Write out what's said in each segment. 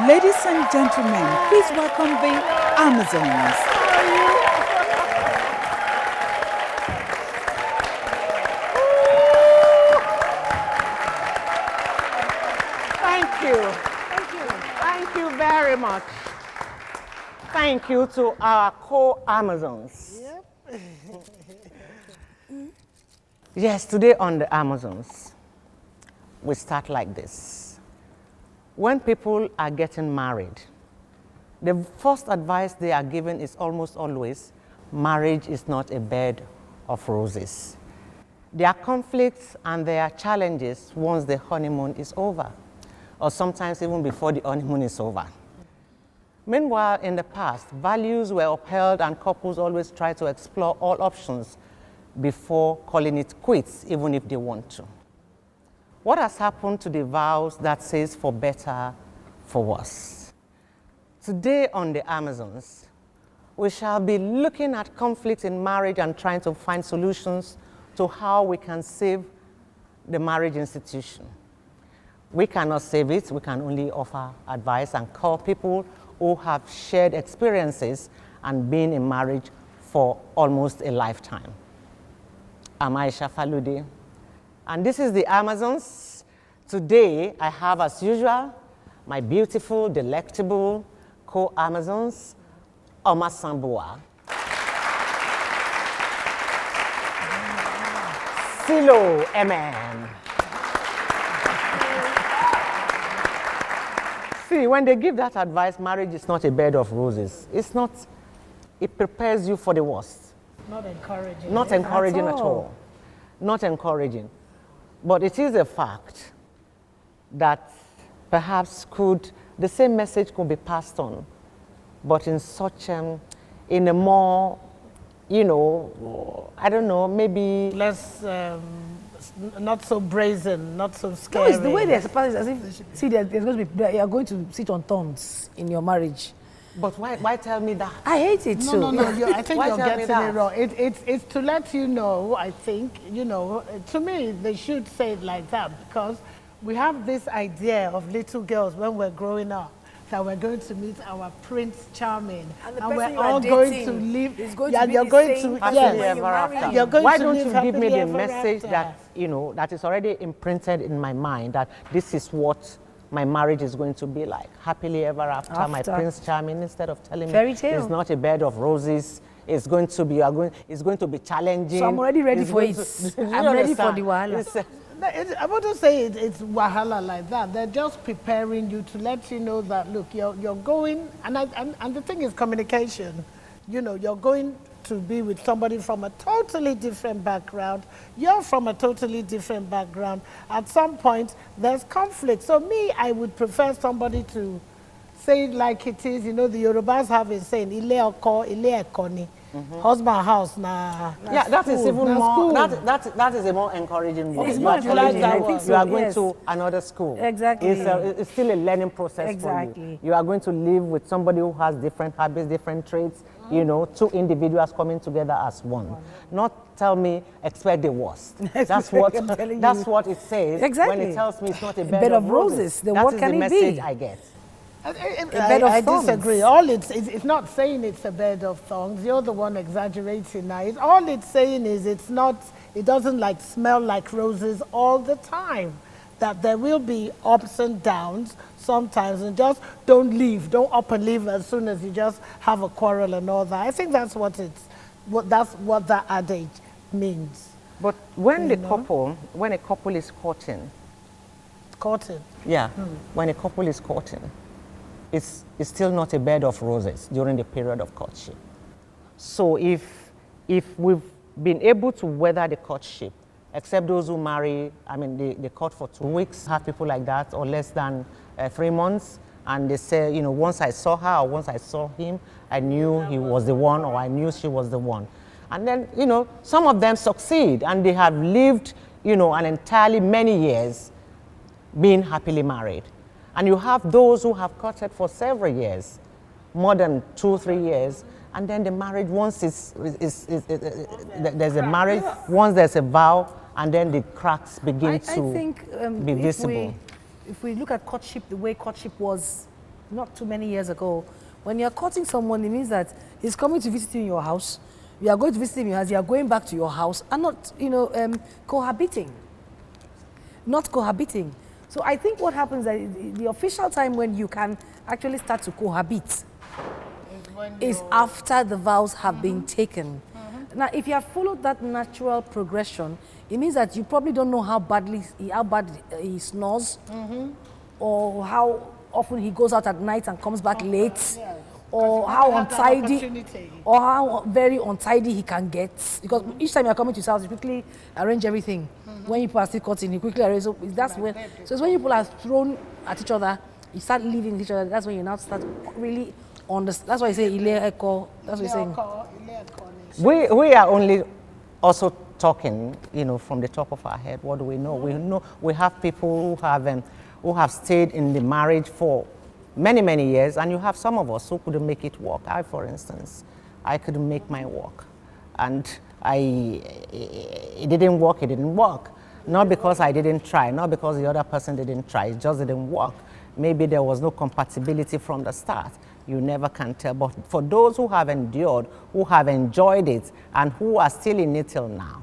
Ladies and gentlemen, please welcome the Amazons. Thank you. Thank you very much. Thank you to our co-Amazons. Yep. Yes, today on the Amazons, we start like this. When people are getting married, the first advice they are given is almost always, marriage is not a bed of roses. There are conflicts and there are challenges once the honeymoon is over, or sometimes even before the honeymoon is over. Meanwhile, in the past, values were upheld and couples always try to explore all options before calling it quits, even if they want to. What has happened to the vows that says for better, for worse? Today on the Amazons, we shall be looking at conflicts in marriage and trying to find solutions to how we can save the marriage institution. We cannot save it, we can only offer advice and call people who have shared experiences and been in marriage for almost a lifetime. I'm Aisha Falude, and this is the Amazons. Today, I have, as usual, my beautiful, delectable co-Amazons, Oma Sambua, Silo MN. See, when they give that advice, marriage is not a bed of roses. It's not, it prepares you for the worst. Not encouraging. Not encouraging at all. Not encouraging. But it is a fact that perhaps the same message could be passed on, but in such, in a more, I don't know, maybe less, not so brazen, not so scary. No, it's the way they're supposed, as if, see, there's going to be, you're going to sit on thorns in your marriage. But why tell me that? I hate it too. No, I think you're getting it wrong. It's to let you know, I think, to me, they should say it like that, because we have this idea of little girls when we're growing up, that we're going to meet our Prince Charming, and we're all going to live. You're going to happily ever after. You're going Why to don't live you give me the happily ever message after. that that is already imprinted in my mind, that this is what my marriage is going to be like, happily ever after. My Prince Charming, instead of telling me it's not a bed of roses, it's going to be it's going to be challenging. So I'm already ready for it. I'm ready for the wahala. I want to say it's wahala like that. They're just preparing you to let you know that, look, you're going, and the thing is communication. You're going to be with somebody from a totally different background. You're from a totally different background. At some point, there's conflict. So me, I would prefer somebody to say it like it is. The Yorubas have a saying, ile oko, ile ekoni. Husband house, yeah, that is even more, that is a more encouraging word. It's more encouraging. You are going to another school. Exactly. It's still a learning process for you. You are going to live with somebody who has different habits, different traits, two individuals coming together as one. Not tell me, expect the worst. That's what it says when it tells me it's not a bed of roses. What can it be? That is the message I get. I disagree. It's not saying it's a bed of thorns. You're the one exaggerating now. All it's saying is it doesn't smell like roses all the time. That there will be ups and downs sometimes, and just don't up and leave as soon as you just have a quarrel and all that. I think that's what that adage means. But when a couple is courting. Yeah, when a couple is courting, it's still not a bed of roses during the period of courtship. So if we've been able to weather the courtship, except those who marry, they court for 2 weeks, have people like that, or less than 3 months, and they say, once I saw her or once I saw him, I knew he was the one, or I knew she was the one. And then, some of them succeed, and they have lived, an entirely many years being happily married. And you have those who have courted for several years, more than 2 or 3 years, and then the marriage, once there's a marriage, once there's a vow, and then the cracks begin to be visible. If we look at courtship, the way courtship was not too many years ago. When you're courting someone, it means that he's coming to visit you in your house. You are going to visit him in your house. You are going back to your house, and not, cohabiting. Not cohabiting. So I think what happens is the official time when you can actually start to cohabit is after the vows have been taken. Now, if you have followed that natural progression, it means that you probably don't know how bad he snores, or how often he goes out at night and comes back late, or how untidy, or how very untidy he can get. Because each time you're coming to his house, you quickly arrange everything. When people are still cutting, he quickly arranges. So that's when. So it's when people are thrown at each other, you start living with each other. That's when you now start really understand. That's why you say ile eko. That's what you're saying. We are only also talking, from the top of our head. What do we know? We know we have people who have stayed in the marriage for many, many years, and you have some of us who couldn't make it work. I, for instance, I couldn't make my work, and it didn't work. It didn't work. Not because I didn't try, not because the other person didn't try. It just didn't work. Maybe there was no compatibility from the start. You never can tell. But for those who have endured, who have enjoyed it, and who are still in it till now,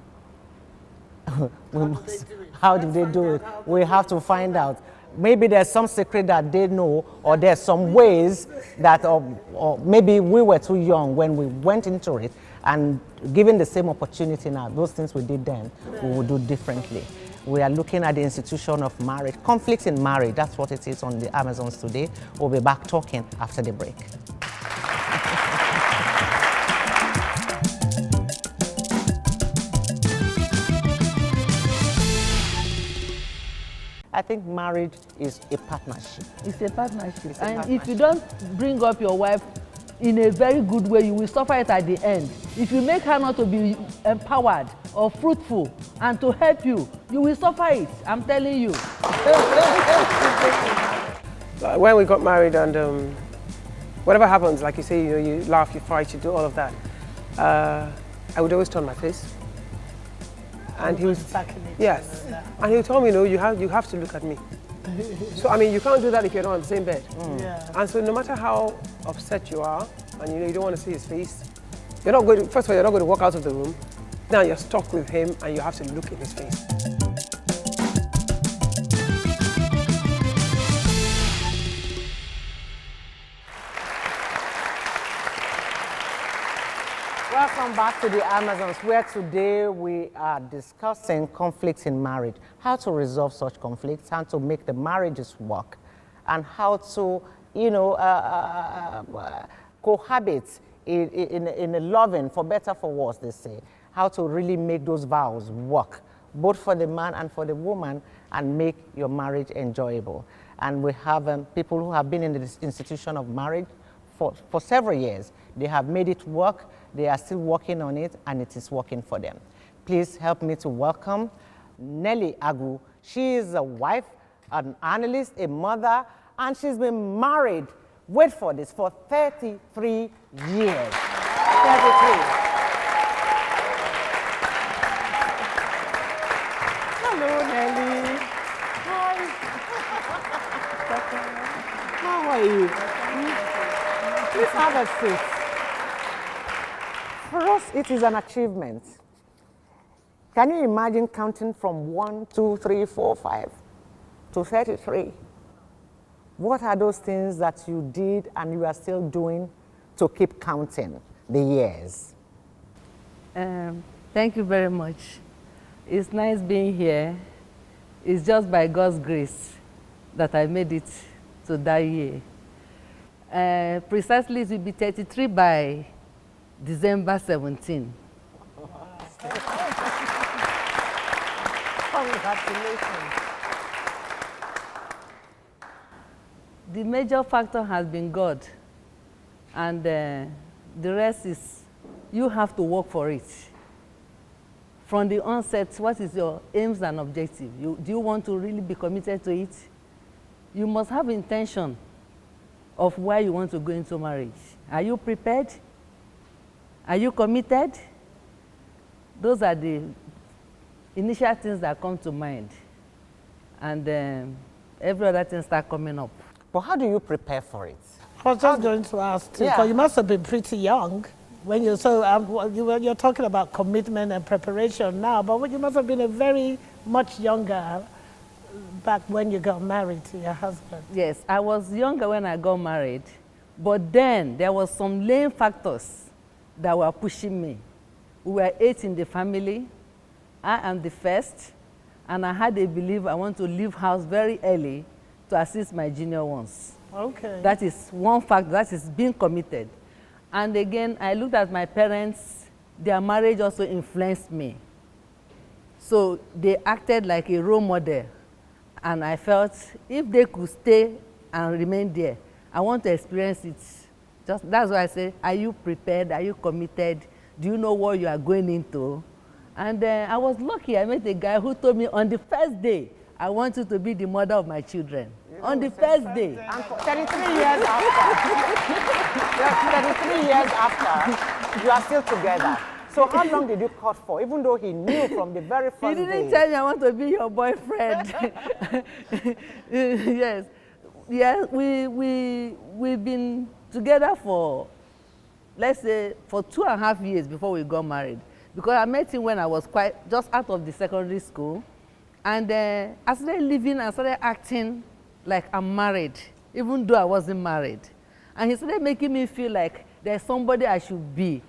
how did they do it? We have to find out. Maybe there's some secret that they know, or there's some ways that, or maybe we were too young when we went into it, and given the same opportunity now, those things we did then, we will do differently. We are looking at the institution of marriage, conflicts in marriage. That's what it is on the Amazons today. We'll be back talking after the break. I think marriage is a partnership. It's a partnership. It's a and partnership. if you don't bring up your wife in a very good way, you will suffer it at the end. If you make her not to be empowered or fruitful and to help you, you will suffer it. I'm telling you. When we got married, and whatever happens, like you say, you laugh, you fight, you do all of that. I would always turn my face. And he was, yes. And he told me, you have to look at me. So, I mean, you can't do that if you're not on the same bed. Yeah. And so no matter how upset you are, and you don't want to see his face, you're not going to, first of all, you're not going to walk out of the room. Now you're stuck with him and you have to look in his face. Welcome back to the Amazons, where today we are discussing conflicts in marriage, how to resolve such conflicts, how to make the marriages work, and how to, cohabit in a loving, for better, for worse, they say, how to really make those vows work, both for the man and for the woman, and make your marriage enjoyable. And we have people who have been in the institution of marriage for several years. They have made it work. They are still working on it, and it is working for them. Please help me to welcome NELLY AGWU. She is a wife, an analyst, a mother, and she's been married, wait for this, for 33 years. 33. Hello, NELLY. Hi. How are you? Please have a seat. For us, it is an achievement. Can you imagine counting from 1, 2, 3, 4, 5 to 33? What are those things that you did and you are still doing to keep counting the years? Thank you very much. It's nice being here. It's just by God's grace that I made it to that year. Precisely, it will be 33 by December 17. Congratulations. The major factor has been God, and the rest is you have to work for it. From the onset, what is your aims and objective? Do you want to really be committed to it? You must have intention of why you want to go into marriage. Are you prepared? Are you committed? Those are the initial things that come to mind. And every other thing starts coming up. But how do you prepare for it? I was just going to ask too, because you must have been pretty young when you're you're talking about commitment and preparation now, but you must have been a very much younger back when you got married to your husband. Yes, I was younger when I got married, but then there was some lane factors that were pushing me. We were 8 in the family. I am the first, and I had a belief I want to leave house very early to assist my junior ones. Okay. That is one factor, that is being committed. And again, I looked at my parents, their marriage also influenced me. So they acted like a role model. And I felt if they could stay and remain there, I want to experience it. That's why I say, are you prepared? Are you committed? Do you know what you are going into? And I was lucky. I met a guy who told me on the first day, I want you to be the mother of my children. On the first day. And for 33 years after, 33 years after, you are still together. So how long did you cut for, even though he knew from the very first day? He didn't tell me I want to be your boyfriend. Yes. Yeah, we've been together for, let's say, for 2.5 years before we got married. Because I met him when I was just out of the secondary school. And I started living and started acting like I'm married, even though I wasn't married. And he started making me feel like there's somebody I should be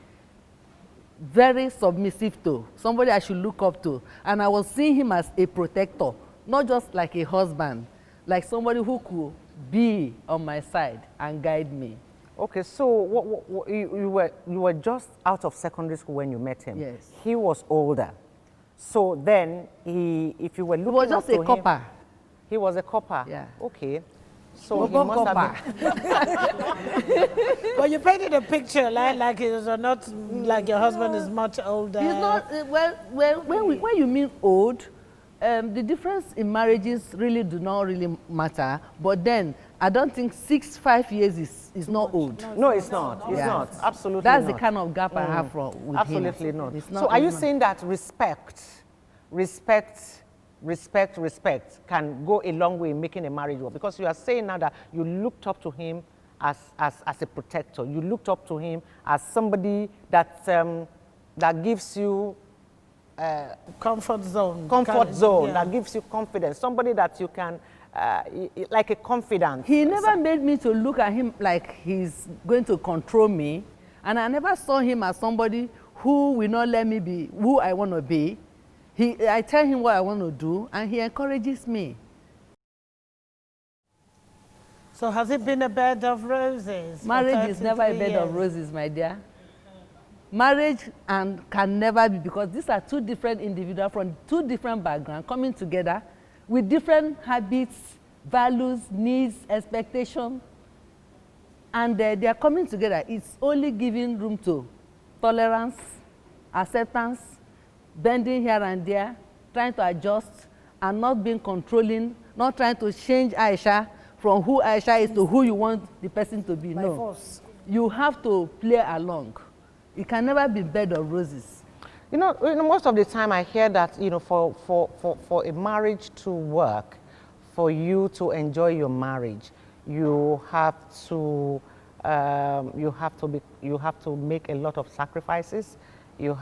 very submissive to, somebody I should look up to. And I was seeing him as a protector, not just like a husband, like somebody who could be on my side and guide me. Okay, so you were just out of secondary school when you met him. Yes. He was older. So then, if you were looking was just up to a copper. him, he was a copper. Yeah. Okay. So he must have been. Well, you painted a picture like it is not like your husband is much older. He's not, when you mean old, the difference in marriages really do not really matter. But then, I don't think 5 years is not old. No, it's not. It's not. Absolutely That's not. the kind of gap I have with Absolutely him. not. It's not. So are you saying that respect can go a long way in making a marriage work? Because you are saying now that you looked up to him as a protector. You looked up to him as somebody that gives you comfort zone. That gives you confidence. Somebody that you can, like a confidant. He never made me to look at him like he's going to control me. And I never saw him as somebody who will not let me be who I want to be. I tell him what I want to do, and he encourages me. So has it been a bed of roses? Marriage is never a bed of roses, my dear. Marriage can never be, because these are two different individuals from two different backgrounds coming together with different habits, values, needs, expectations. And they are coming together. It's only giving room to tolerance, acceptance, bending here and there, trying to adjust and not being controlling, not trying to change Aisha from who Aisha is to who you want the person to be. No. Force. You have to play along. It can never be bed of roses. You know, most of the time I hear that, for a marriage to work, for you to enjoy your marriage, you have to make a lot of sacrifices. There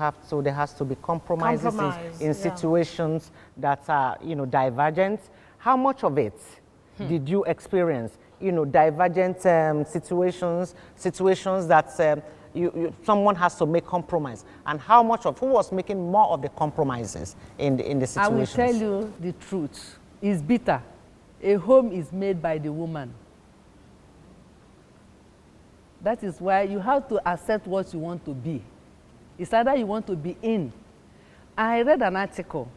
has to be compromises in situations that are, divergent. How much of it did you experience? Divergent situations that someone has to make compromise. And who was making more of the compromises in the situations? I will tell you the truth. It's bitter. A home is made by the woman. That is why you have to accept what you want to be. It's either you want to be in. I read an article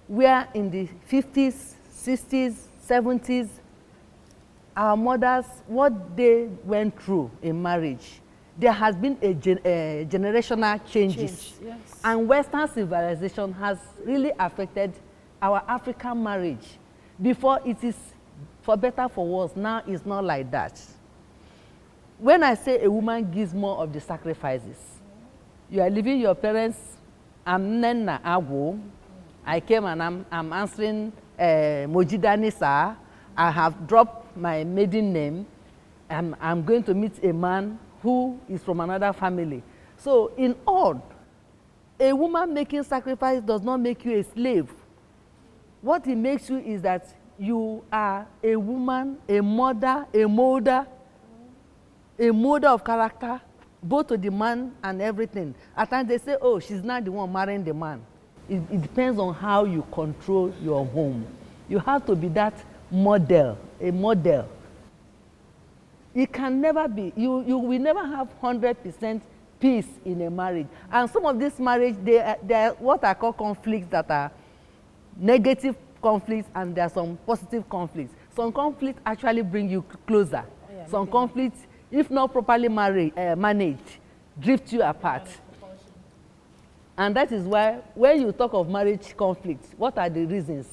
where in the 50s, 60s, 70s, our mothers, what they went through in marriage, there has been a generational changes. Yes. And Western civilization has really affected our African marriage. Before it is for better, for worse, now it's not like that. When I say a woman gives more of the sacrifices, you are leaving your parents. I'm Nena AGWU. I came and I'm answering Mojida Nisa. I have dropped my maiden name, I'm going to meet a man who is from another family. So in all, a woman making sacrifice does not make you a slave. What it makes you is that you are a woman, a mother, a molder of character, both to the man and everything. At times they say, oh, she's not the one marrying the man. It depends on how you control your home. You have to be that model, a model. It can never be, you will never have 100% peace in a marriage. And some of these marriage, they are what I call conflicts that are negative conflicts, and there are some positive conflicts. Some conflicts actually bring you closer. Yeah, some conflicts, if not properly managed, drift you apart. And that is why when you talk of marriage conflicts, what are the reasons?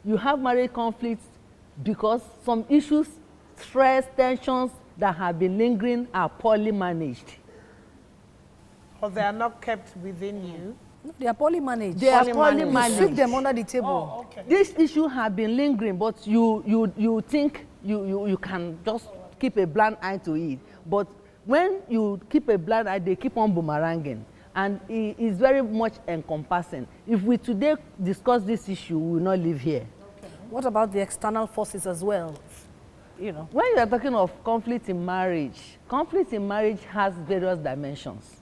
You have marriage conflicts because some issues, stress, tensions that have been lingering are poorly managed. Or they are not kept within you. They are poorly managed. They are poorly managed. Sweep them under the table. Oh, okay. This issue have been lingering, but you think you can just keep a blind eye to it. But when you keep a blind eye, they keep on boomeranging. And it is very much encompassing. If we today discuss this issue, we will not live here. Okay. What about the external forces as well? You know, when you are talking of conflict in marriage has various dimensions.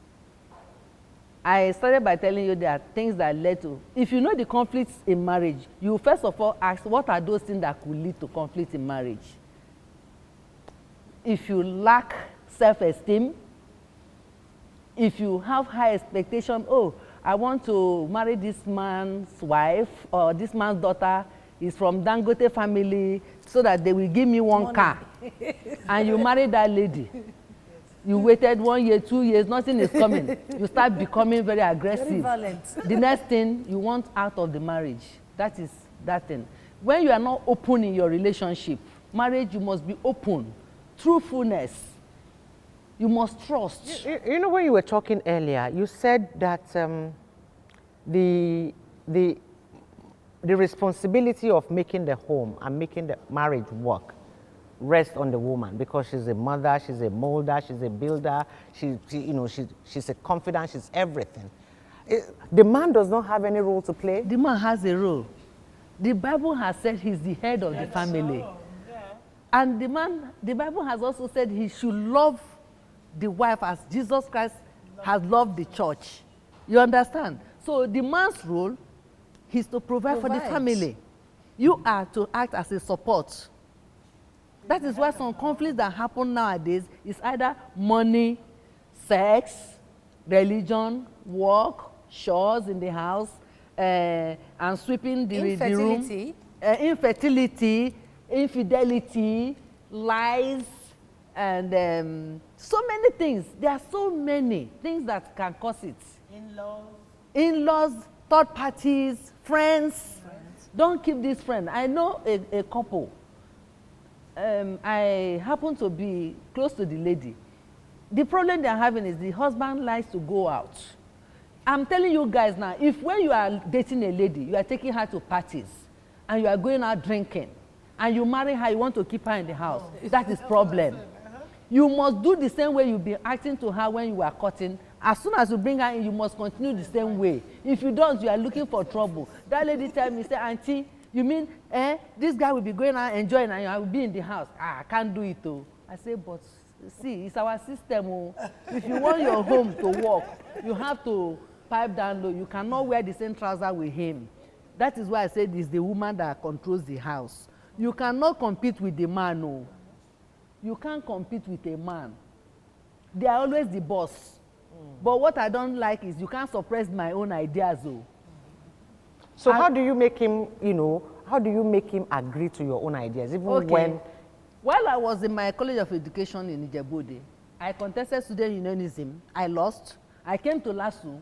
I started by telling you there are things that led to, if you know the conflicts in marriage, you first of all ask what are those things that could lead to conflict in marriage. If you lack self-esteem, if you have high expectation, oh, I want to marry this man's wife or this man's daughter is from Dangote family so that they will give me one car. And you marry that lady. You waited 1 year, 2 years, nothing is coming. You start becoming very aggressive. very violent. The next thing you want out of the marriage, that is that thing. When you are not open in your relationship, marriage, you must be open. Truthfulness. You must trust. You know, when you were talking earlier, you said that the responsibility of making the home and making the marriage work rests on the woman, because she's a mother, she's a molder, she's a builder, she's a confidant, she's everything. The man does not have any role to play. The man has a role. The Bible has said he's the head of the family. Yeah. And the Bible has also said he should love the wife as Jesus Christ has loved the church. You understand? So the man's role is to provide for the family. You are to act as a support. That is why some conflicts that happen nowadays is either money, sex, religion, work, chores in the house, and sweeping the room. Infertility, infidelity, lies, and so many things. There are so many things that can cause it. In-laws, third parties, friends. Don't keep this friend. I know a couple. I happen to be close to the lady. The problem they are having is the husband likes to go out. I'm telling you guys now, if when you are dating a lady, you are taking her to parties, and you are going out drinking, and you marry her, you want to keep her in the house, that is problem. You must do the same way you've been acting to her when you were courting. As soon as you bring her in, you must continue the same way. If you don't, you are looking for trouble. That lady tell me, say, Auntie, you mean, this guy will be going out enjoying and I will be in the house? I can't do it though. I say, but see, it's our system. Oh. If you want your home to work, you have to pipe down low. You cannot wear the same trouser with him. That is why I said it's the woman that controls the house. You cannot compete with the man. No. You can't compete with a man. They are always the boss. But what I don't like is you can't suppress my own ideas. Oh. So how do you make him, how do you make him agree to your own ideas, even when? While I was in my College of Education in Ijebu, I contested student unionism. I lost. I came to LASU.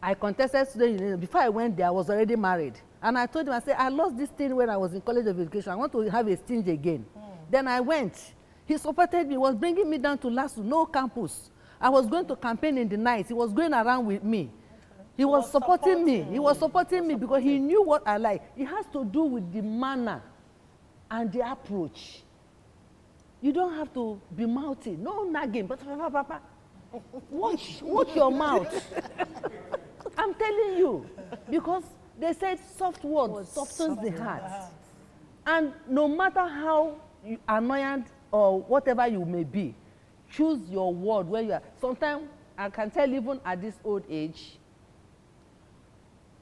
I contested student unionism. Before I went there, I was already married. And I told him, I said, I lost this thing when I was in College of Education. I want to have a stinge again. Then I went. He supported me. He was bringing me down to LASU, no campus. I was going to campaign in the night. He was going around with me. He was supporting me. He was supporting me because he knew what I like. It has to do with the manner and the approach. You don't have to be mouthy. No nagging. But watch your mouth. I'm telling you, because they said soft words softens the heart. And no matter how annoying or whatever you may be, choose your word where you are. Sometimes I can tell, even at this old age,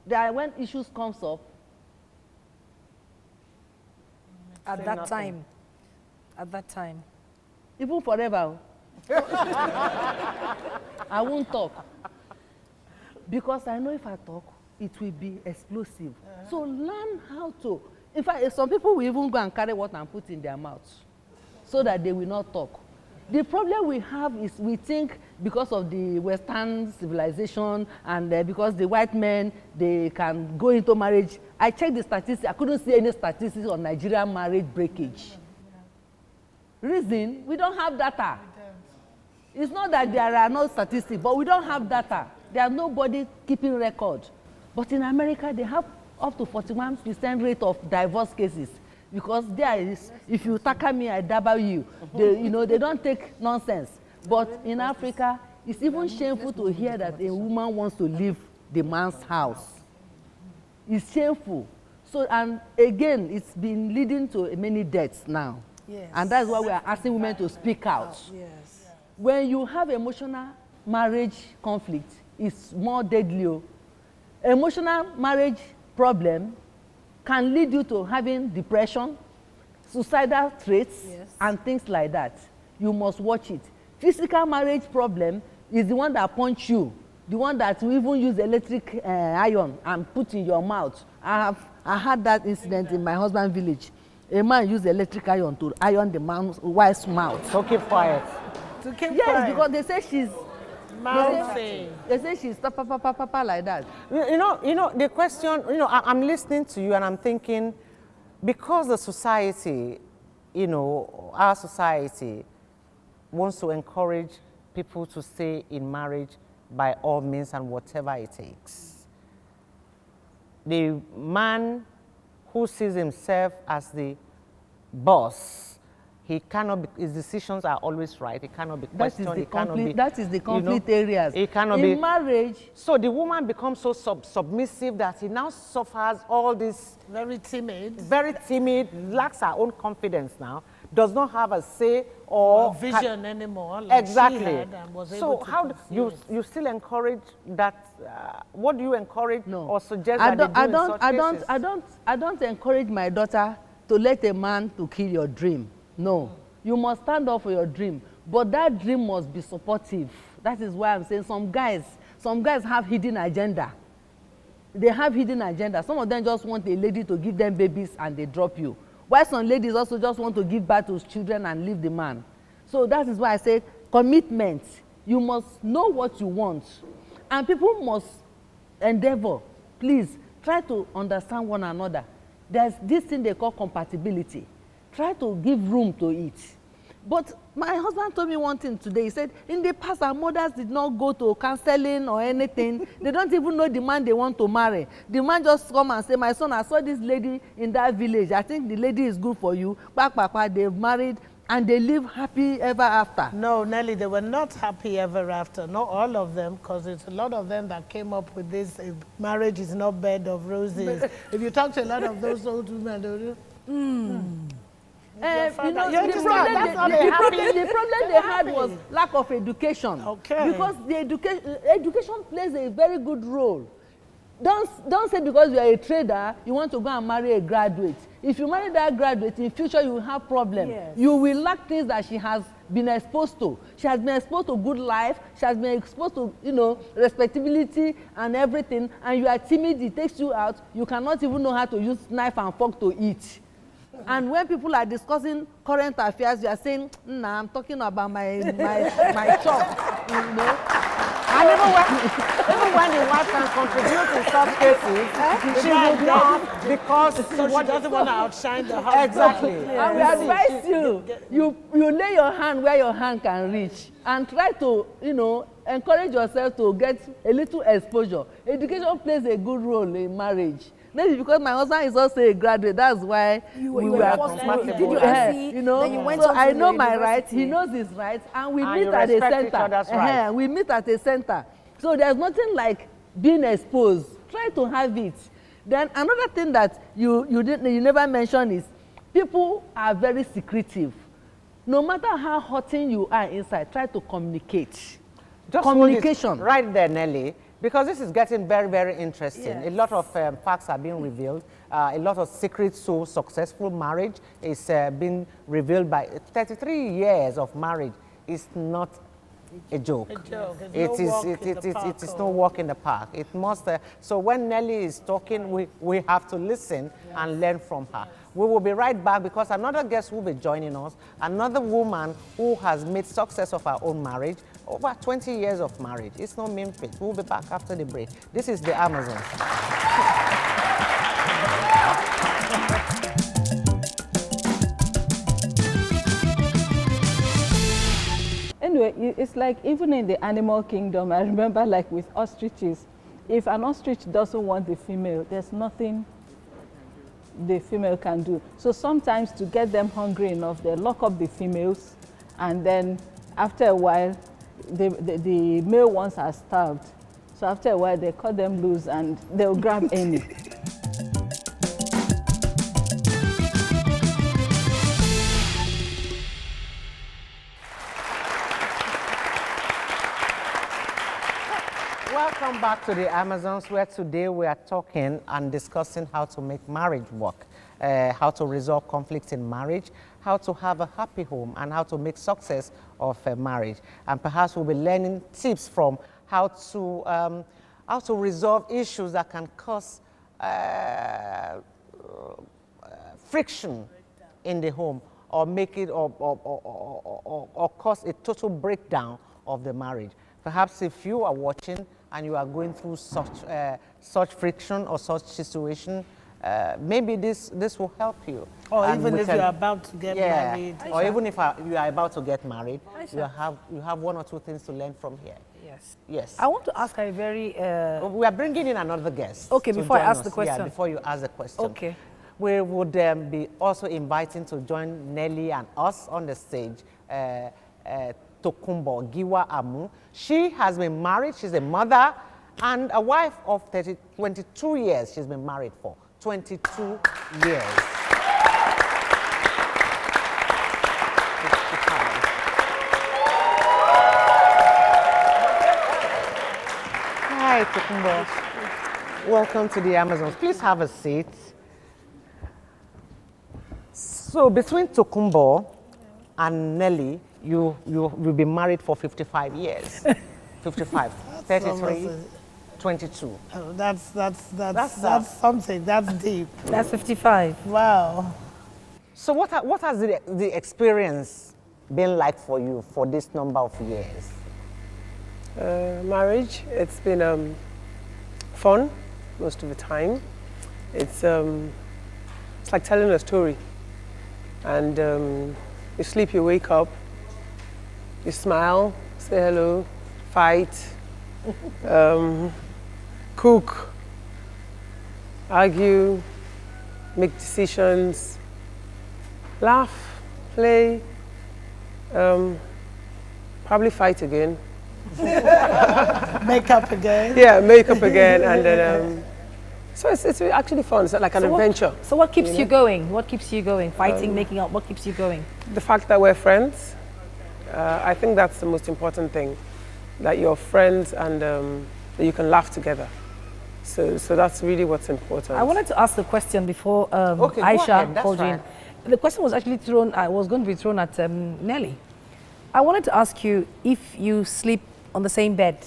that when issues comes up, At that time. At that time. even forever, I won't talk. Because I know if I talk, it will be explosive. So learn how to. In fact, some people will even go and carry water and put in their mouths so that they will not talk. The problem we have is we think because of the Western civilization and because the white men, they can go into marriage. I checked the statistics. I couldn't see any statistics on Nigerian marriage breakage. Reason, we don't have data. It's not that there are no statistics, but we don't have data. There's nobody keeping record. But in America, they have up to 41% rate of divorce cases. Because there is, if you tackle me, I double you. They, they don't take nonsense. But in Africa, it's even shameful to hear that a woman wants to leave the man's house. It's shameful. So, and again, it's been leading to many deaths now. Yes. And that's why we are asking women to speak out. Yes. When you have emotional marriage conflict, it's more deadly. Emotional marriage problem can lead you to having depression, suicidal traits, and things like that. You must watch it. Physical marriage problem is the one that punch you, the one that will even use electric iron and put in your mouth. I had that incident in my husband's village. A man used electric iron to iron the man's wife's mouth. So keep quiet. To keep Yes, quiet. because they say she's Mouthy. They say she's papa like that. You know, the question, I'm listening to you and I'm thinking, because the society, our society wants to encourage people to stay in marriage by all means and whatever it takes. The man who sees himself as the boss, he cannot be, his decisions are always right. He cannot be questioned. That is the conflict areas. He cannot in marriage. So the woman becomes so submissive that he now suffers all this. Very timid. Very timid, lacks her own confidence now, does not have a say or vision anymore. Like exactly. She had and was So able to how you still encourage that? What do you encourage or suggest that they do in such cases? I don't encourage my daughter to let a man to kill your dream. No, you must stand up for your dream, but that dream must be supportive. That is why I'm saying some guys have hidden agenda. They have hidden agenda. Some of them just want a lady to give them babies and they drop you. While some ladies also just want to give birth to children and leave the man. So that is why I say commitment. You must know what you want. And people must endeavor. Please, try to understand one another. There's this thing they call compatibility. Try to give room to it. But my husband told me one thing today. He said, in the past, our mothers did not go to counseling or anything. They don't even know the man they want to marry. The man just come and say, my son, I saw this lady in that village. I think the lady is good for you. They've married and they live happy ever after. No, Nelly, they were not happy ever after. Not all of them, because it's a lot of them that came up with this, marriage is not bed of roses. If you talk to a lot of those old women, the problem they had was lack of education. Okay. Because the education plays a very good role. Don't say because you are a trader, you want to go and marry a graduate. If you marry that graduate, in future you will have problems. Yes. You will lack things that she has been exposed to. She has been exposed to good life. She has been exposed to, respectability and everything. And you are timid, it takes you out. You cannot even know how to use knife and fork to eat. And when people are discussing current affairs, you are saying, nah, I'm talking about my shop, And even when the wife can contribute in some cases, she would not, because she doesn't want to outshine the husband. Exactly. And we advise you lay your hand where your hand can reach and try to, encourage yourself to get a little exposure. Education plays a good role in marriage. Maybe because my husband is also a graduate, that's why You we were were forced to compatible. did your Eh, NC, you know, then you went so on to I the know my rights, he university. knows his rights, and we And meet you at a respect center. each other's rights. We meet at a center. So there's nothing like being exposed. Try to have it. Then another thing that you never mentioned is people are very secretive. No matter how hurting you are inside, try to communicate. Just hold it Communication. right there, Nelly, because this is getting very, very interesting. Yes. A lot of facts are being revealed. A lot of secrets to successful marriage is being revealed by 33 years of marriage. Is not a joke. A joke. It is no walk in the park. It must. So when Nelly is talking, we have to listen and learn from her. We will be right back because another guest will be joining us. Another woman who has made success of her own marriage. Over 20 years of marriage. It's no mean feat. We'll be back after the break. This is the Amazons. Anyway, it's like even in the animal kingdom, I remember like with ostriches, if an ostrich doesn't want the female, there's nothing the female can do. So sometimes to get them hungry enough, they lock up the females, and then after a while, the male ones are starved. So after a while, they cut them loose and they'll grab any. Welcome back to the Amazons, where today we are talking and discussing how to make marriage work, how to resolve conflicts in marriage, how to have a happy home, and how to make success of a marriage. And perhaps we'll be learning tips from how to resolve issues that can cause friction in the home, or make it or cause a total breakdown of the marriage. Perhaps if you are watching and you are going through such friction or such situation, maybe this will help you. Or And even we if can- you're about to get married. or even if you are about to get married, you have one or two things to learn from here. Yes. Yes. I want to ask a very We are bringing in another guest. Okay, to before I join ask us. the question. Yeah, before you ask the question. Okay. We would be also inviting to join Nelly and us on the stage, Tokumbo Giwa Amu. She has been married, she's a mother and a wife of 22 years she's been married for. 22 years. Hi, Tokumbo. Welcome to the Amazons. Please have a seat. So between Tokumbo and Nelly, you've been married for 55 years. 55, 33, 22. Oh, that's That's something. That's deep. That's 55. Wow. So what has the experience been like for you for this number of years? Marriage, it's been fun most of the time. It's like telling a story. And you sleep, you wake up, you smile, say hello, fight, cook, argue, make decisions, laugh, play, probably fight again. Make up again. Yeah, make up again, and then so it's actually fun. It's like an adventure. So what keeps you going? What keeps you going? Fighting, making up. What keeps you going? The fact that we're friends, I think that's the most important thing. That you're friends and that you can laugh together. So that's really what's important. I wanted to ask a question before Okay, go Aisha ahead, that's called you in. right. The question was actually was going to be thrown at Nelly. I wanted to ask you if you sleep on the same bed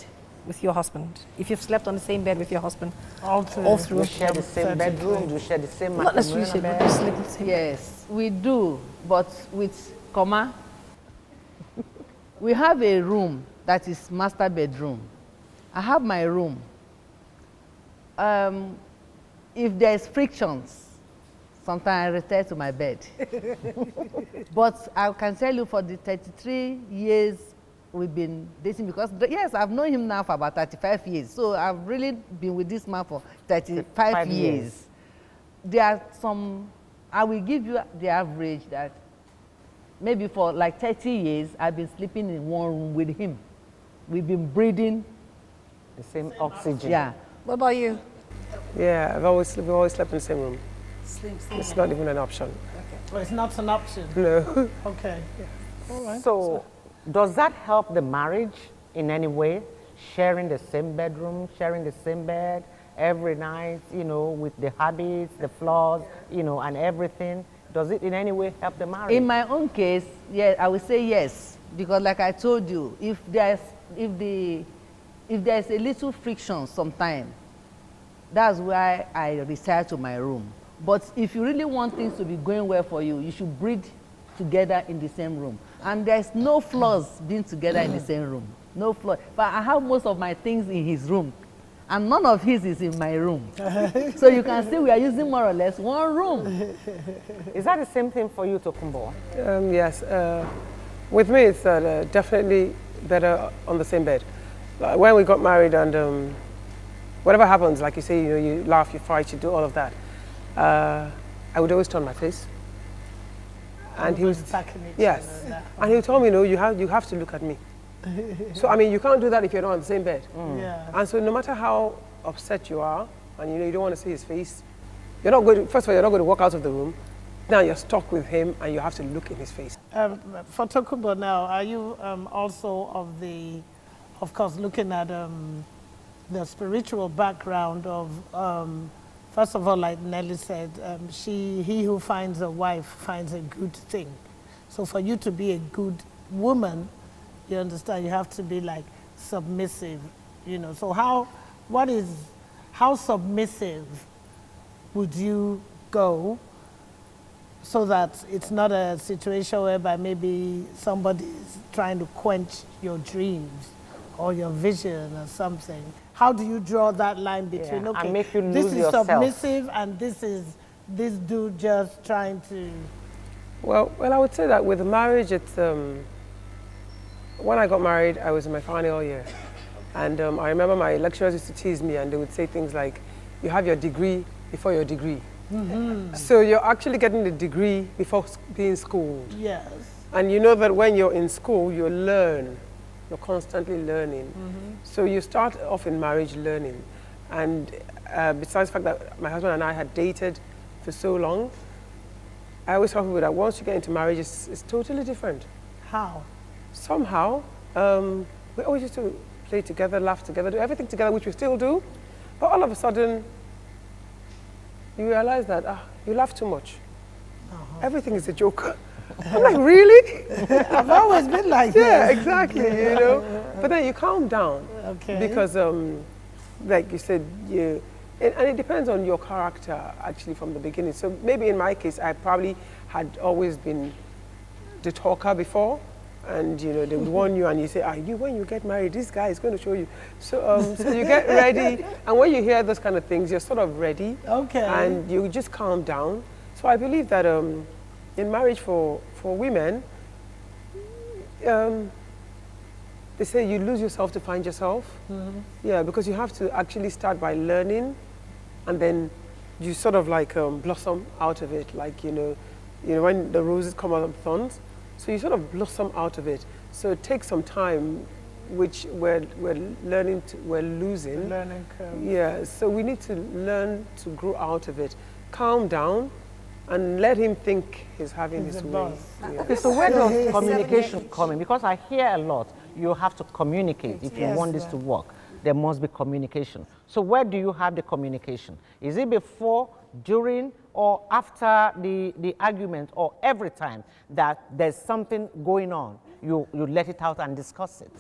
with your husband, if you've slept on the same bed with your husband all through. You share the same bedroom, you share the same Not necessarily matrimonial share, but bed. you sleep on the same bed. Yes, we do, but with comma. We have a room that is master bedroom. I have my room. If there's frictions, sometimes I return to my bed. But I can tell you for the 33 years we've been dating, because yes, I've known him now for about 35 years. So I've really been with this man for 35 5 years. there are some, I will give you the average that maybe for like 30 years, I've been sleeping in one room with him. We've been breathing The same oxygen. Yeah. What about you? Yeah, we've always slept in the same room. Slim. It's not even an option. Well, it's not an option. No. Okay. All right. So, does that help the marriage in any way? Sharing the same bedroom, sharing the same bed every night, you know, with the habits, the flaws, you know, and everything. Does it in any way help the marriage? In my own case, yeah, I would say yes, because like I told you, if there's a little friction sometime, that's why I retire to my room. But if you really want things to be going well for you, you should breathe together in the same room. And there's no flaws being together in the same room. No flaws. But I have most of my things in his room, and none of his is in my room. So you can see we are using more or less one room. Is that the same thing for you, Tokumbo? Yes. With me, it's definitely better on the same bed. When we got married and whatever happens, like you say, you know, you laugh, you fight, you do all of that. I would always turn my face. And he was yes, and he told me, no, you have to look at me. So I mean, you can't do that if you're not on the same bed. Yeah. And so no matter how upset you are, and you know you don't want to see his face, you're not going to, first of all, you're not going to walk out of the room. Now you're stuck with him, and you have to look in his face. For Tokumbo now, are you also of course, looking at the spiritual background of, first of all, like Nelly said, he who finds a wife finds a good thing. So for you to be a good woman, you understand, you have to be like submissive, you know. So how submissive would you go so that it's not a situation whereby maybe somebody is trying to quench your dreams or your vision or something? How do you draw that line between, okay, and make you this lose is yourself. submissive and this dude just trying to... Well, I would say that with marriage, it's, when I got married, I was in my final year. And I remember my lecturers used to tease me, and they would say things like, you have your degree before your degree. Mm-hmm. So you're actually getting the degree before being schooled. Yes. And you know that when you're in school, you learn. You're constantly learning. Mm-hmm. So you start off in marriage learning. And besides the fact that my husband and I had dated for so long, I always tell people that once you get into marriage, it's totally different. How? Somehow, we always used to play together, laugh together, do everything together, which we still do. But all of a sudden, you realize that you laugh too much. Everything is a joke. I'm like, really? I've always been like yeah, this. exactly, you know. But then you calm down. Okay. Because, like you said, and it depends on your character, actually, from the beginning. So maybe in my case, I probably had always been the talker before. And, you know, they would warn you and you say, when you get married, this guy is going to show you. So, so you get ready. And when you hear those kind of things, you're sort of ready. Okay. And you just calm down. So I believe that in marriage for women, they say you lose yourself to find yourself. Mm-hmm. Yeah, because you have to actually start by learning, and then you sort of like blossom out of it. Like, you know when the roses come out of thorns, so you sort of blossom out of it. So it takes some time, which we're losing. Learning curve. Yeah, so we need to learn to grow out of it. Calm down, and let him think he's having his way. Yeah. Okay, so where does communication come in? Because I hear a lot, you have to communicate if you want this to work. There must be communication. So where do you have the communication? Is it before, during, or after the argument, or every time that there's something going on, you let it out and discuss it?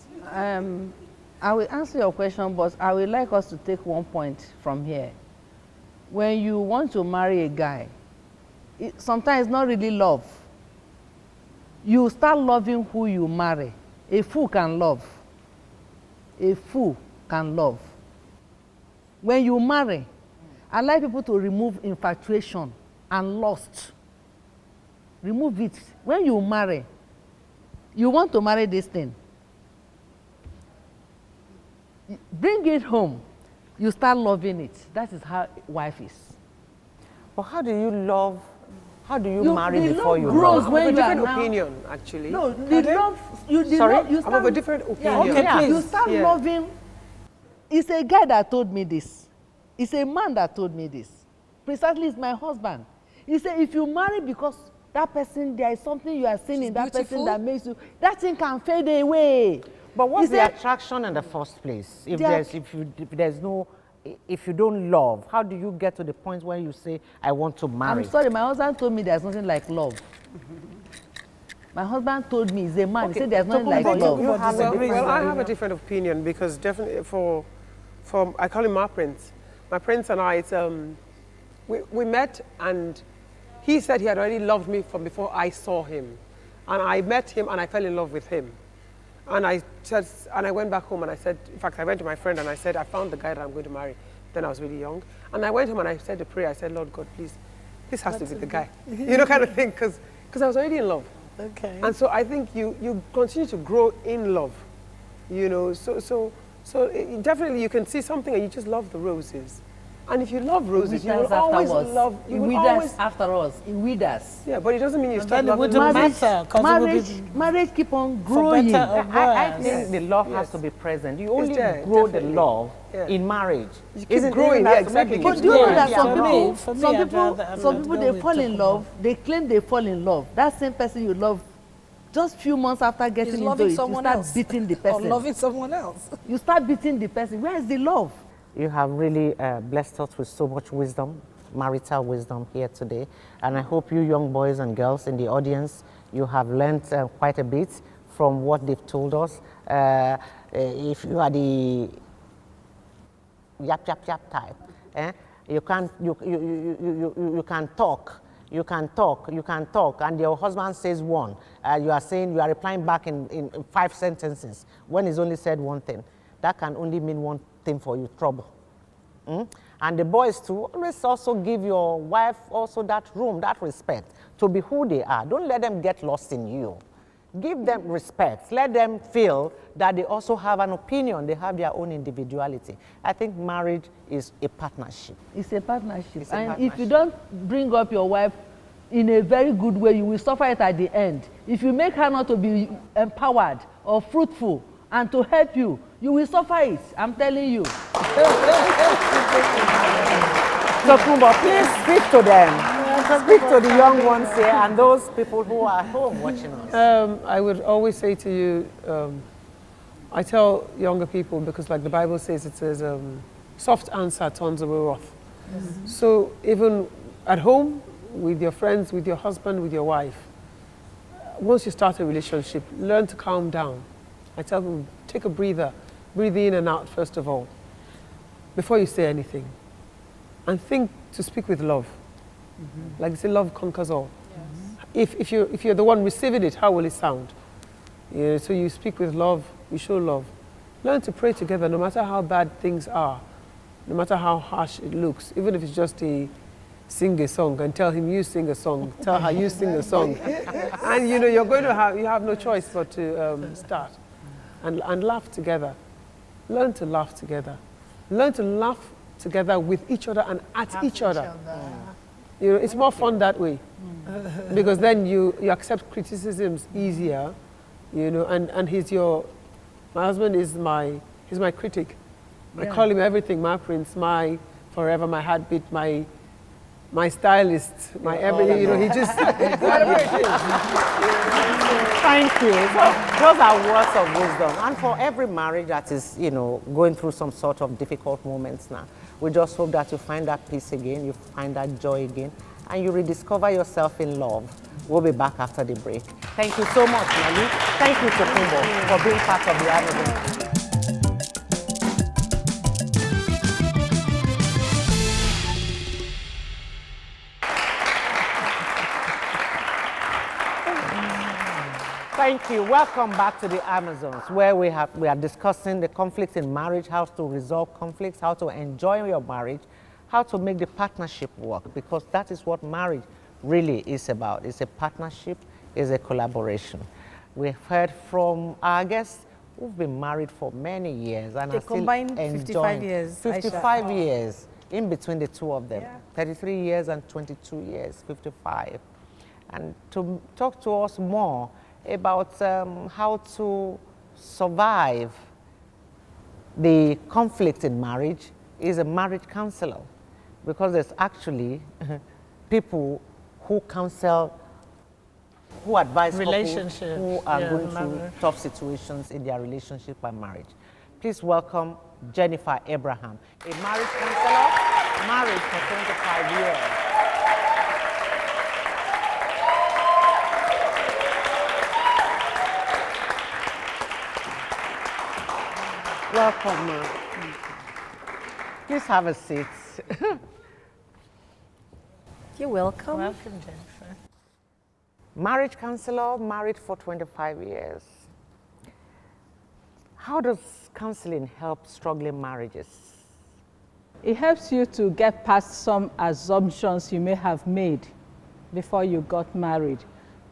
I will answer your question, but I would like us to take one point from here. When you want to marry a guy, sometimes it's not really love. You start loving who you marry. A fool can love. A fool can love. When you marry, I like people to remove infatuation and lust. Remove it. When you marry, you want to marry this thing. Bring it home. You start loving it. That is how wife is. But how do you love? How do you marry the before love you grows love? I'm of a when you are different now. opinion, actually. No, the love. Sorry? You I'm of a different opinion. Okay, please. You start Yeah. loving. It's a guy that told me this. It's a man that told me this. Precisely, it's my husband. He said, if you marry because that person, there is something you are seeing in that person that makes you, that thing can fade away. But what's He the said- attraction in the first place? If The if you don't love, how do you get to the point where you say, I want to marry? I'm sorry, my husband told me there's nothing like love. My husband told me, he's a man, he said there's nothing like love. You have a Well, I have a different opinion because definitely for I call him my prince. My prince and I, it's, we met and he said he had already loved me from before I saw him. And I met him and I fell in love with him. And I went back home and I said, in fact, I went to my friend and I said, I found the guy that I'm going to marry. Then I was really young. And I went home and I said a prayer. I said, Lord God, please, this has to be the guy. You know, kind of thing, because I was already in love. Okay. And so I think you continue to grow in love, you know. So definitely you can see something and you just love the roses. And if you love roses, you will always love. It withers after us. It withers. Yeah, but it doesn't mean you stop then it loving wouldn't roses. matter, 'cause it will be Marriage keep on for growing. better or I worse. think the love has Yes. to be present. You only there, grow definitely. the love Yeah. in marriage. You keep Isn't growing, that yeah, to exactly. make it But Keep do you know growing. that Yeah, some for people, me, I'd rather some people go they with fall in Tokumbo. love, they claim they fall in love. That same person you love, just few months after getting He's into loving it, you someone start else. beating the Or person. loving someone else. You start beating the person. Where is the love? You have really blessed us with so much wisdom, marital wisdom here today. And I hope you young boys and girls in the audience, you have learned quite a bit from what they've told us. If you are the yap type, you can talk. You can talk, and your husband says one. You are replying back in 5 sentences when he's only said one thing. That can only mean one thing for you, trouble. And the boys too, always also give your wife also that room, that respect to be who they are. Don't let them get lost in you. Give them respect. Let them feel that they also have an opinion. They have their own individuality. I think marriage is a partnership. It's a partnership. It's a And partnership. if you don't bring up your wife in a very good way, you will suffer it at the end. If you make her not to be empowered or fruitful and to help you, you will suffer it. I'm telling you. So, Kumba, please speak to them. Speak to the young ones here and those people who are at home watching us. I would always say to you, I tell younger people, because like the Bible says, it says, soft answer turns away wrath. So even at home, with your friends, with your husband, with your wife, once you start a relationship, learn to calm down. I tell them, take a breather, breathe in and out first of all, before you say anything. And think to speak with love. Like they say, love conquers all. If you're the one receiving it, how will it sound? Yeah, so you speak with love, you show love. Learn to pray together, no matter how bad things are, no matter how harsh it looks, even if it's just a sing a song, and tell him you sing a song, tell her you sing a song. And you know, you have no choice but to start and laugh together. Learn to laugh together. Learn to laugh together with each other and at each other. You know, it's more fun that way, because then you accept criticisms easier, you know, and my husband is he's my critic. I call him everything, my prince, my forever, my heartbeat, my stylist, my everything, you know, he just, whatever it is. Thank you. So those are words of wisdom. And for every marriage that is, you know, going through some sort of difficult moments now, we just hope that you find that peace again, you find that joy again, and you rediscover yourself in love. We'll be back after the break. Thank you so much, Nelly. Thank you, Tokumbo, for being part of the Amazon. Thank you. Welcome back to the Amazons, where we are discussing the conflicts in marriage, how to resolve conflicts, how to enjoy your marriage, how to make the partnership work, because that is what marriage really is about. It's a partnership, it's a collaboration. We've heard from our guests who've been married for many years and They are still combined enjoying 55 years, 55 years. in between the two of them, Yeah. 33 years and 22 years, 55. And to talk to us more about how to survive the conflict in marriage is a marriage counselor, because there's actually people who counsel, who advise couples Relationships, who are yeah, going through marriage. tough situations in their relationship and marriage. Please welcome Jennifer Abraham, a marriage counselor, married for 25 years. Welcome, ma'am. Please have a seat. You're welcome. Welcome, Jennifer. Marriage counselor, married for 25 years. How does counseling help struggling marriages? It helps you to get past some assumptions you may have made before you got married.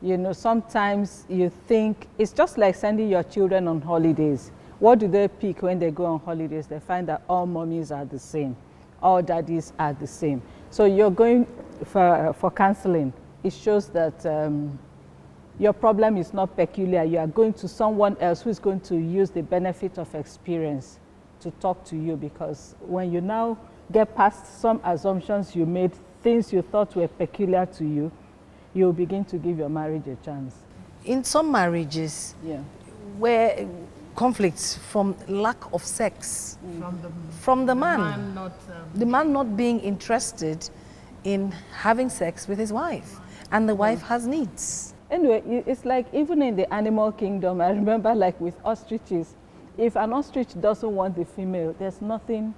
You know, sometimes you think, it's just like sending your children on holidays. What do they pick when they go on holidays? They find that all mommies are the same, all daddies are the same. So you're going for counseling. It shows that your problem is not peculiar. You are going to someone else who is going to use the benefit of experience to talk to you, because when you now get past some assumptions you made, things you thought were peculiar to you, you'll begin to give your marriage a chance. In some marriages, Yeah. where conflicts from lack of sex, from the man, the man not being interested in having sex with his wife, and the wife has needs. Anyway, it's like even in the animal kingdom, I remember like with ostriches, if an ostrich doesn't want the female, there's nothing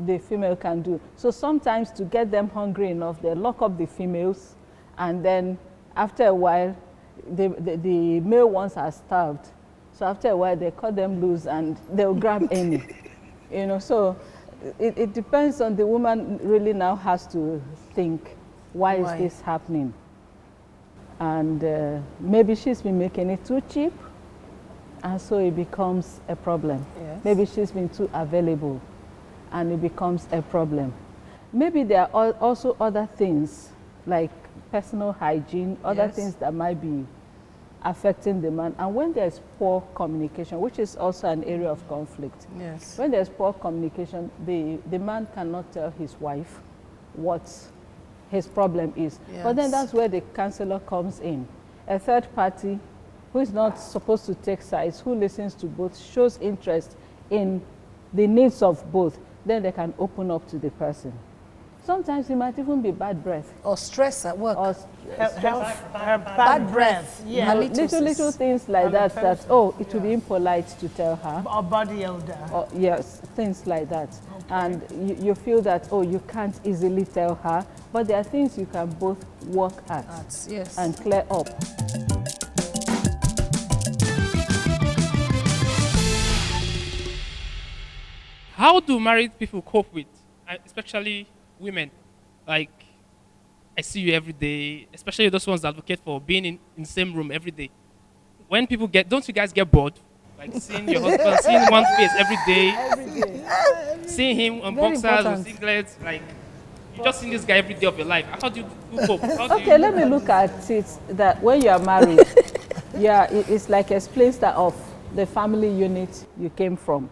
the female can do. So sometimes to get them hungry enough, they lock up the females, and then after a while, the male ones are starved. So after a while, they cut them loose and they'll grab any. You know, so it depends on the woman. Really now has to think, why is this happening? And maybe she's been making it too cheap, and so it becomes a problem. Yes. Maybe she's been too available, and it becomes a problem. Maybe there are also other things like personal hygiene, other Yes. things that might be affecting the man. And when there's poor communication, which is also an area of conflict, Yes. when there's poor communication, the man cannot tell his wife what his problem is. But then Yes. that's where the counselor comes in. A third party who is not supposed to take sides, who listens to both, shows interest in the needs of both, then they can open up to the person. Sometimes it might even be bad breath. Or stress at work. Or Bad breath. Yeah. little things like that, oh, it would be impolite to tell her. Or body odor. Or, yes, things like that. And you feel that, oh, you can't easily tell her, but there are things you can both work at Yes. and clear up. How do married people cope with, especially women? Like, I see you every day, especially those ones that advocate for being in the same room every day. When people don't you guys get bored? Like seeing your husband, seeing one face every day, seeing him on Very boxers important. or singlets, like, you just see this guy every day of your life. How do you cope? How do Okay, let me look at it that when you are married, yeah, it's like a splinter of the family unit you came from.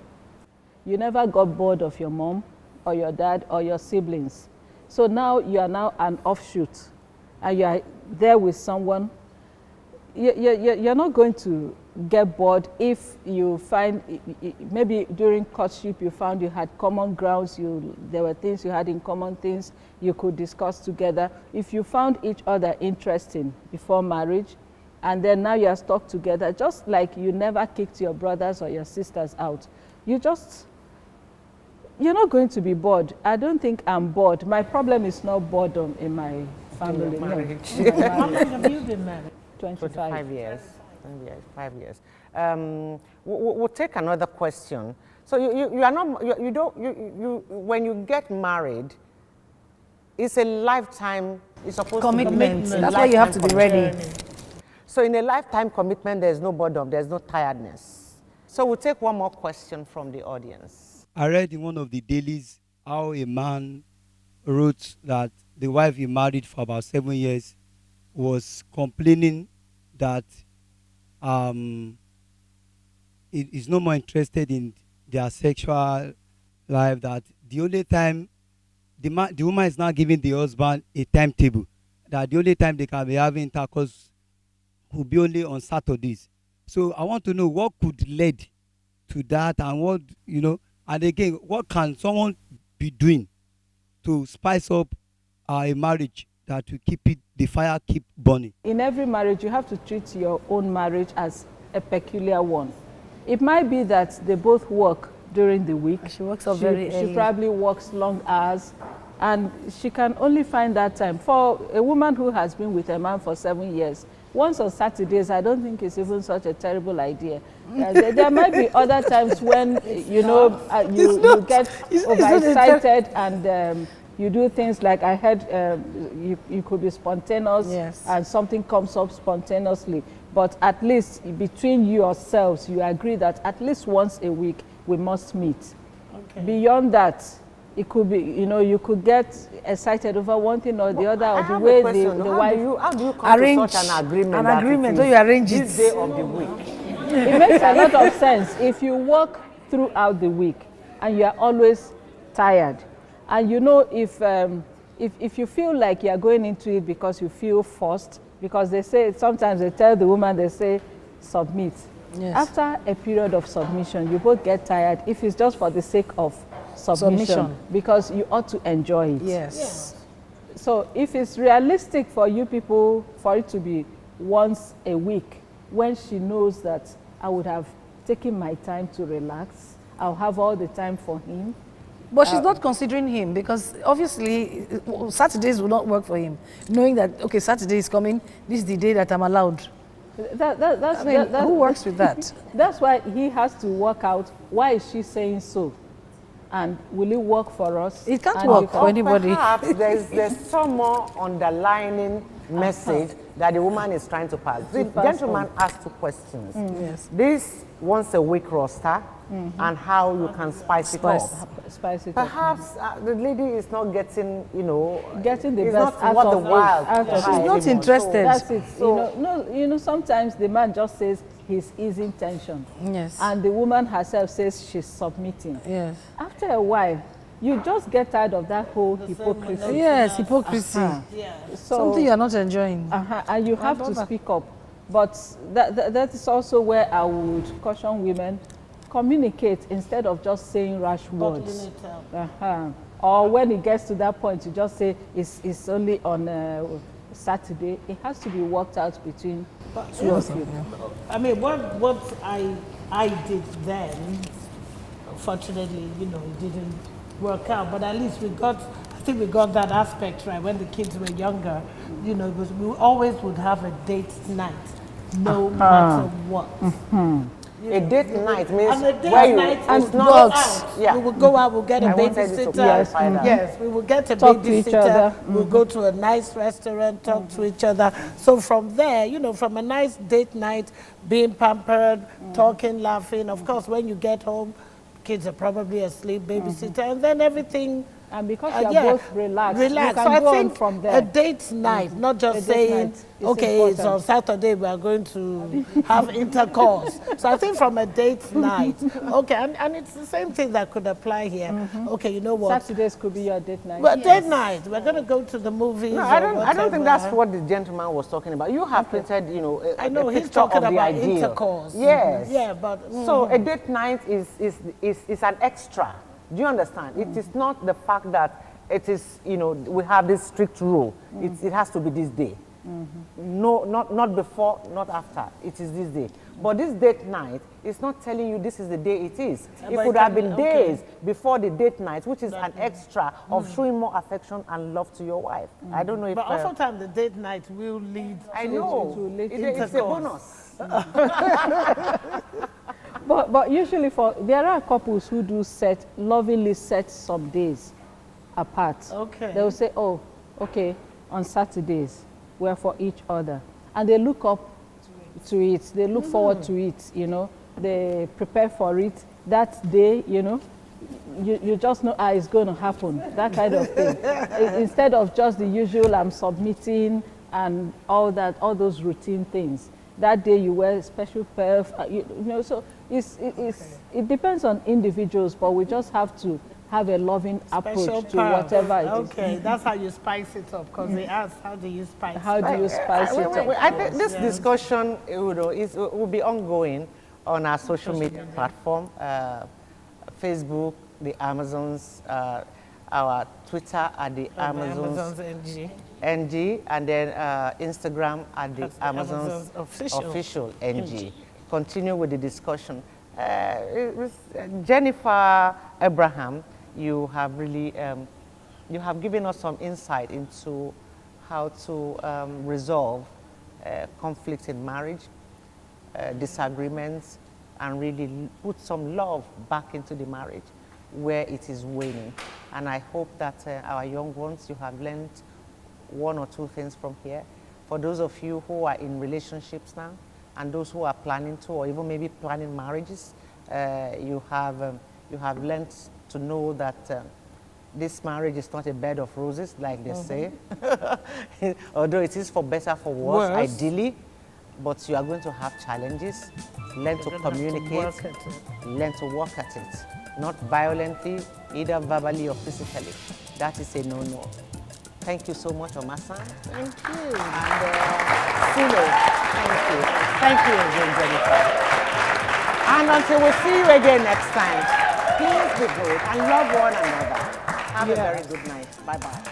You never got bored of your mom or your dad or your siblings. So now you are now an offshoot, and you are there with someone. You're not going to get bored if you find, maybe during courtship you found you had common grounds, there were things you had in common, things you could discuss together. If you found each other interesting before marriage, and then now you are stuck together, just like you never kicked your brothers or your sisters out, you're not going to be bored. I don't think I'm bored. My problem is not boredom in my family. Marriage. No. How long have you been married? 25 years. 5 years. We'll take another question. So you are not, you don't, when you get married, it's a lifetime, it's supposed Commitment. to be. That's why you have to be ready. So in a lifetime commitment, there's no boredom, there's no tiredness. So we'll take one more question from the audience. I read in one of the dailies how a man wrote that the wife he married for about 7 years was complaining that he is no more interested in their sexual life, that the only time the woman is now giving the husband a timetable, that the only time they can be having intercourse will be only on Saturdays. So I want to know what could lead to that, and what, and again, what can someone be doing to spice up a marriage that will keep the fire keep burning? In every marriage, you have to treat your own marriage as a peculiar one. It might be that they both work during the week. She works up very early. She probably works long hours, and she can only find that time. For a woman who has been with a man for 7 years, once on Saturdays, I don't think it's even such a terrible idea. There might be other times when, you get overexcited and you do things like, I heard you could be spontaneous, yes, and something comes up spontaneously. But at least between yourselves, you agree that at least once a week we must meet. Okay. Beyond that, it could be, you could get excited over one thing or the other, or the way the wife. How do you come arrange to such an agreement? An agreement, so you arrange it. This day of the week. It makes a lot of sense if you work throughout the week and you are always tired, and if you feel like you are going into it because you feel forced, because they say, sometimes they tell the woman, they say, submit. Yes. After a period of submission, you both get tired, if it's just for the sake of submission. Because you ought to enjoy it. Yes. So if it's realistic for you people, for it to be once a week, when she knows that I would have taken my time to relax, I'll have all the time for him. But she's not considering him, because obviously Saturdays will not work for him, knowing that, okay, Saturday is coming, this is the day that I'm allowed. Who works with that? That's why he has to work out, why is she saying so? And will it work for us? It can't work for anybody. Perhaps there's some more underlining message that the woman is trying to pass. The gentleman asked 2 questions. Yes. This once a week roster, and how you can spice it up. Perhaps the lady is not getting, getting the it's best not out what of the wild. She's not interested. That's it. So, sometimes the man just says he's easing tension. Yes. And the woman herself says she's submitting. Yes. After a while, you just get tired of that whole hypocrisy. Yes, hypocrisy. So, something you're not enjoying. And you have to speak up. But that is also where I would caution women, communicate instead of just saying rash words. Or when it gets to that point, you just say it's only on Saturday. It has to be worked out between two of you. I mean, what I did then, fortunately, it didn't work out, but at least we got that aspect right. When the kids were younger, we always would have a date night, no matter what. A date night means and a date where night and is not out. Yeah. We will go out, we'll get a babysitter. Yes, we will get a babysitter. We'll go to a nice restaurant, talk to each other. So from there, from a nice date night, being pampered, talking, laughing. Of course, when you get home, kids are probably asleep, babysitter, and then everything. And because you're both relaxed, you can so I go think on from there. A date night, not just saying, okay, it's on Saturday, we are going to have intercourse. So I think from a date night, okay, and it's the same thing that could apply here. Okay, you know what? Saturdays could be your date night. Well, date night, we're going to go to the movies. No, I don't think that's what the gentleman was talking about. You have printed, I know, a he's picture talking of the about ideal. intercourse. Yes. Yeah, but... So a date night is an extra. Do you understand? It is not the fact that it is, we have this strict rule. It has to be this day. No, not before, not after. It is this day. But this date night is not telling you this is the day it is. It could have been days before the date night, which is an extra of showing more affection and love to your wife. I don't know if... But oftentimes the date night will lead it's a bonus. But usually there are couples who do lovingly set some days apart. Okay. They will say, oh, okay, on Saturdays, we're for each other. And they look up to it. They look forward to it, They prepare for it that day, you just know, it's going to happen, that kind of thing. Instead of just the usual, I'm submitting and all those routine things. That day you wear special perf, you know, so it depends on individuals, but we just have to have a loving approach to whatever it is. Okay, that's how you spice it up, because they asked, how do you spice it up? How do you spice it up? I think this discussion will be ongoing on our social media platform, Facebook, the Amazons, our Twitter at the Amazons NG, and then Instagram at the Amazons official NG. Continue with the discussion. Jennifer Abraham, you have really, you have given us some insight into how to resolve conflicts in marriage, disagreements, and really put some love back into the marriage where it is waning. And I hope that our young ones, you have learned one or two things from here. For those of you who are in relationships now, and those who are planning to, or even maybe planning marriages, you have learned to know that this marriage is not a bed of roses, like they say, although it is for better, for worse, ideally, but you are going to have challenges. Learn to communicate, learn to work at it, not violently, either verbally or physically. That is a no-no. Thank you so much, Omasan. Thank you. And Sule, thank you. Thank you again, Jennifer. And until we see you again next time, please be good and love one another. Have a very good night. Bye-bye.